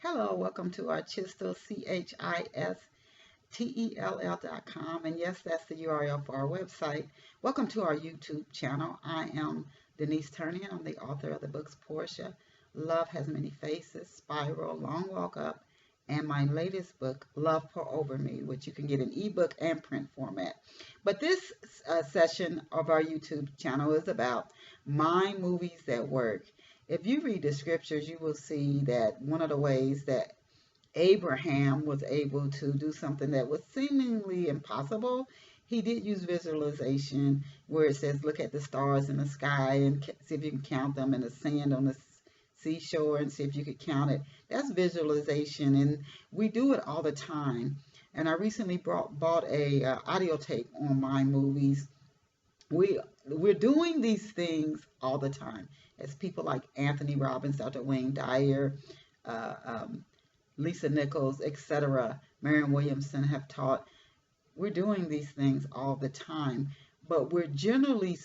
Hello, welcome to our Chistel, CHISTELL.com. And yes, that's the URL for our website. Welcome to our YouTube channel. I am Denise Turney, and I'm the author of the books Portia, Love Has Many Faces, Spiral, Long Walk Up, and my latest book, Love Pour Over Me, which you can get in ebook and print format. But this session of our YouTube channel is about my movies that work. If you read the scriptures, you will see that one of the ways that Abraham was able to do something that was seemingly impossible, he did use visualization, where it says, look at the stars in the sky and see if you can count them, and the sand on the seashore and see if you could count it. That's visualization, and we do it all the time. And I recently bought a audio tape on my movies. We're doing these things all the time, as people like Anthony Robbins, Dr. Wayne Dyer, uh, um, Lisa Nichols, etc., Marianne Williamson have taught. We're doing these things all the time, but we're generally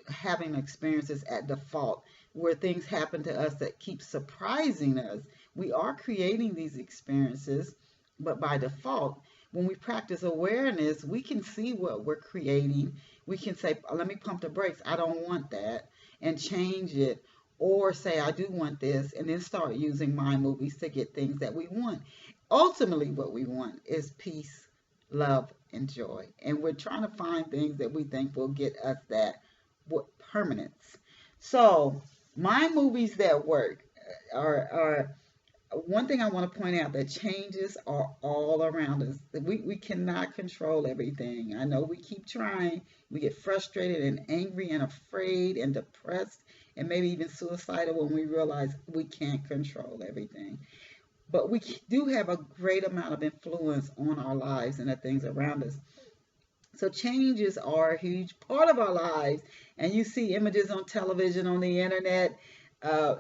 having experiences at default where things happen to us that keep surprising us. We are creating these experiences, but by default, when we practice awareness, we can see what we're creating. We can say, let me pump the brakes. I don't want that, and change it. Or say, I do want this, and then start using mind movies to get things that we want. Ultimately, what we want is peace, love, and joy. And we're trying to find things that we think will get us that permanence. So, mind movies that work are one thing I want to point out, that changes are all around us. We cannot control everything. I know we keep trying. We get frustrated and angry and afraid and depressed and maybe even suicidal when we realize we can't control everything. But we do have a great amount of influence on our lives and the things around us. So changes are a huge part of our lives. And you see images on television, on the internet,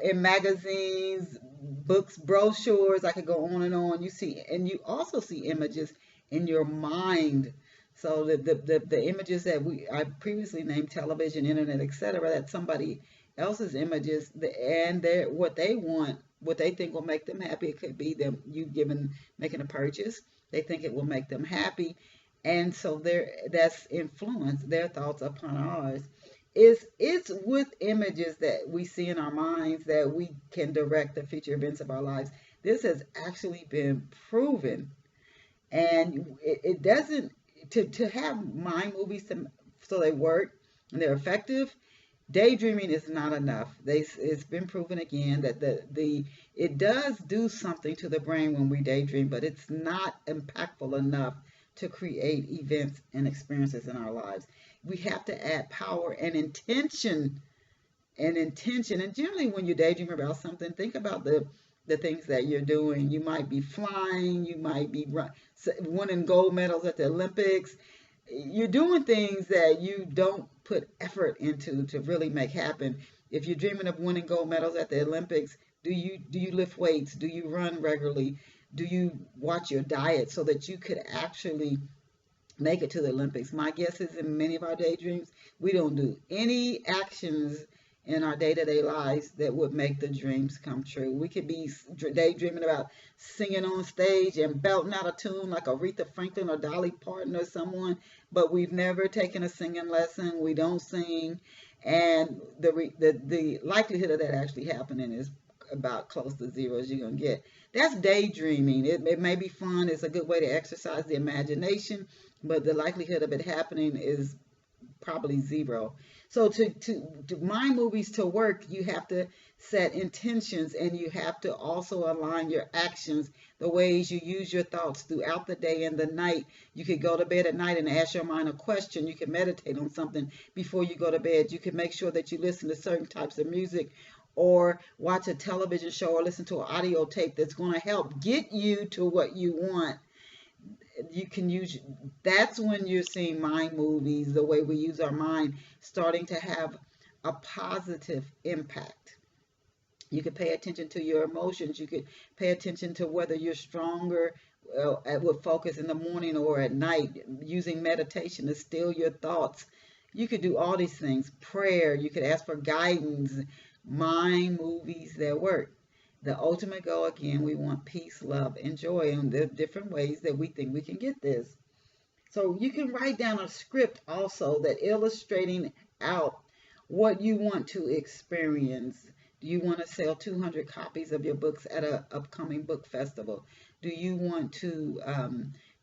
in magazines, books, brochures. I could go on and on. You see, and you also see images in your mind. So the images that I previously named television, internet, etc., that's somebody else's images, and what they want, what they think will make them happy. It could be them making a purchase. They think it will make them happy, and so that's influence their thoughts upon ours. It's with images that we see in our minds that we can direct the future events of our lives. This has actually been proven, and it doesn't to have mind movies so they work and they're effective. Daydreaming is not enough. It's been proven again that it does do something to the brain when we daydream, but it's not impactful enough to create events and experiences in our lives. We have to add power and intention. And generally, when you daydream about something, think about the things that you're doing. You might be flying. You might be winning gold medals at the Olympics. You're doing things that you don't put effort into to really make happen. If you're dreaming of winning gold medals at the Olympics, do you lift weights? Do you run regularly? Do you watch your diet so that you could actually make it to the Olympics? My guess is in many of our daydreams, we don't do any actions in our day-to-day lives that would make the dreams come true. We could be daydreaming about singing on stage and belting out a tune like Aretha Franklin or Dolly Parton or someone, but we've never taken a singing lesson. We don't sing, and the likelihood of that actually happening is about close to zero as you're going to get. That's daydreaming. It may be fun. It's a good way to exercise the imagination, but the likelihood of it happening is probably zero. So to mind movies to work, you have to set intentions, and you have to also align your actions, the ways you use your thoughts throughout the day and the night. You could go to bed at night and ask your mind a question. You can meditate on something before you go to bed. You can make sure that you listen to certain types of music, or watch a television show, or listen to an audio tape that's going to help get you to what you want. You can use, that's when you're seeing mind movies, the way we use our mind, starting to have a positive impact. You could pay attention to your emotions. You could pay attention to whether you're stronger with focus in the morning or at night, using meditation to still your thoughts. You could do all these things. Prayer, you could ask for guidance. Mind movies that work. The ultimate goal, again, we want peace, love, and joy, and there are different ways that we think we can get this. So you can write down a script also that illustrating out what you want to experience. Do you want to sell 200 copies of your books at an upcoming book festival? Do you want to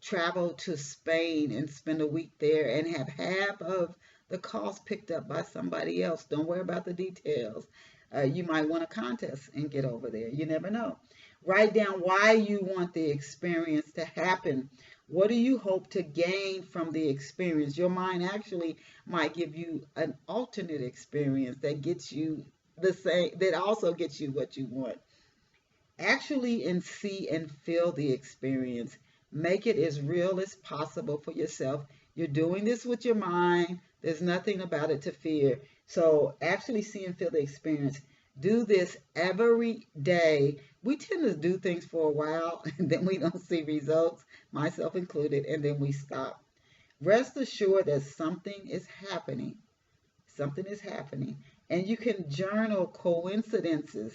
travel to Spain and spend a week there and have half of the cost picked up by somebody else? Don't worry about the details. You might want a contest and get over there. You never know. Write down why you want the experience to happen. What do you hope to gain from the experience? Your mind actually might give you an alternate experience that gets you the same, that also gets you what you want. Actually and see and feel the experience. Make it as real as possible for yourself. You're doing this with your mind. There's nothing about it to fear. So actually see and feel the experience. Do this every day. We tend to do things for a while and then we don't see results, myself included, and then we stop. Rest assured that something is happening. Something is happening. And you can journal coincidences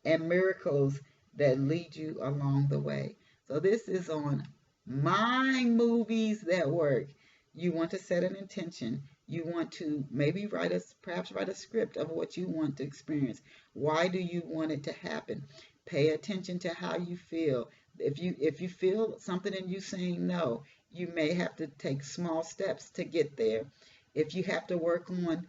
and miracles that lead you along the way. So this is on Mind Movies That Work. You want to set an intention. You want to maybe perhaps write a script of what you want to experience. Why do you want it to happen? Pay attention to how you feel. If you feel something in you saying no, you may have to take small steps to get there. If you have to work on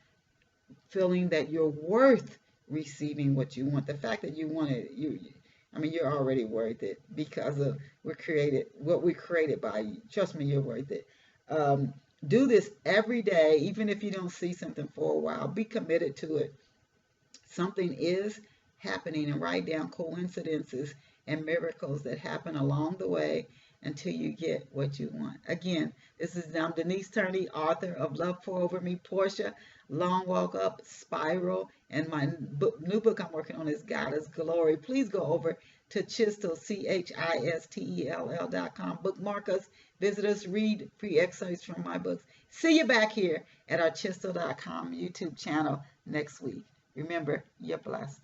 feeling that you're worth receiving what you want, the fact that you want it, you're already worth it because of what we're created by you. Trust me, you're worth it. Do this every day, even if you don't see something for a while. Be committed to it. Something is happening, and write down coincidences and miracles that happen along the way until you get what you want. Again, I'm Denise Turney, author of Love Pour Over Me, Portia, Long Walk Up, Spiral, and my new book I'm working on is God is Glory. Please go over to Chistel, CHISTELL.com. Bookmark us, visit us, read free excerpts from my books. See you back here at our Chistel.com YouTube channel next week. Remember, you're blessed.